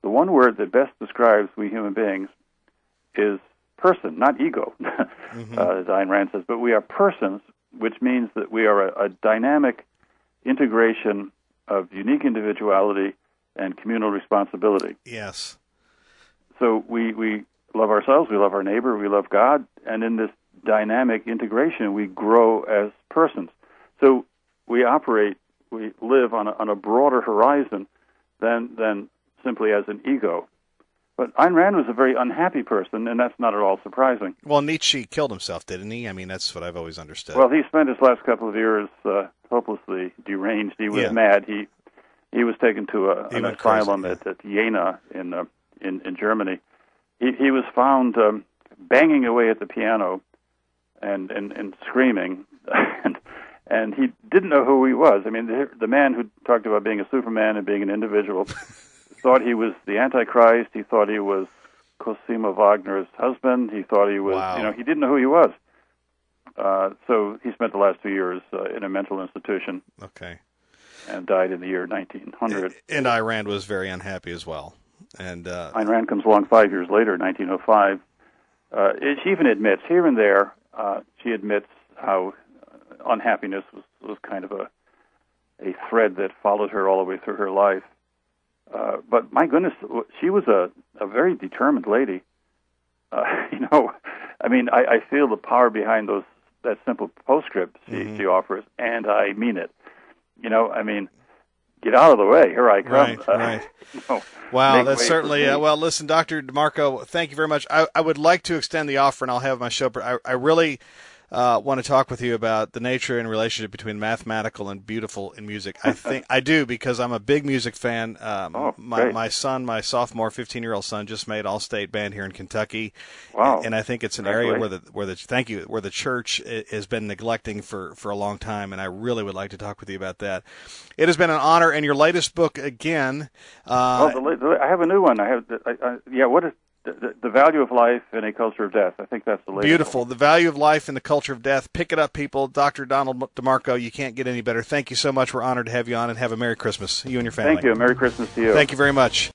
the one word that best describes we human beings is person, not ego, as Ayn Rand says, but we are persons, which means that we are a dynamic integration of unique individuality and communal responsibility. Yes. So we love ourselves, we love our neighbor, we love God, and in this dynamic integration, we grow as persons. So we live on a broader horizon than simply as an ego. But Ayn Rand was a very unhappy person, and that's not at all surprising. Well, Nietzsche killed himself, didn't he? I mean, that's what I've always understood. Well, he spent his last couple of years hopelessly deranged. He was mad. He was taken to an asylum at Jena in Germany. He was found banging away at the piano and screaming, and he didn't know who he was. I mean, the man who talked about being a Superman and being an individual thought he was the Antichrist. He thought he was Cosima Wagner's husband. He thought he was, he didn't know who he was. So he spent the last 2 years in a mental institution. Okay. And died in the year 1900. And Ayn Rand was very unhappy as well. And Ayn Rand comes along 5 years later, 1905. She even admits, here and there, she admits how unhappiness was kind of a thread that followed her all the way through her life. But my goodness, she was a very determined lady. I mean, I feel the power behind that simple postscript she offers, and I mean it. I mean, get out of the way. Here I come. Right. Wow, that's certainly... well, listen, Dr. DeMarco, thank you very much. I would like to extend the offer, and I'll have my show, but I really want to talk with you about the nature and relationship between mathematical and beautiful in music. I think I do, because I'm a big music fan. My son, my sophomore 15-year-old son, just made all-state band here in Kentucky. Wow! And I think it's an area where the church has been neglecting for a long time, and I really would like to talk with you about that. It has been an honor. And your latest book again. I have a new one. What is? The Value of Life in a Culture of Death. I think that's the latest. Beautiful. The Value of Life in the Culture of Death. Pick it up, people. Dr. Donald DeMarco, you can't get any better. Thank you so much. We're honored to have you on, and have a Merry Christmas, you and your family. Thank you. Merry Christmas to you. Thank you very much.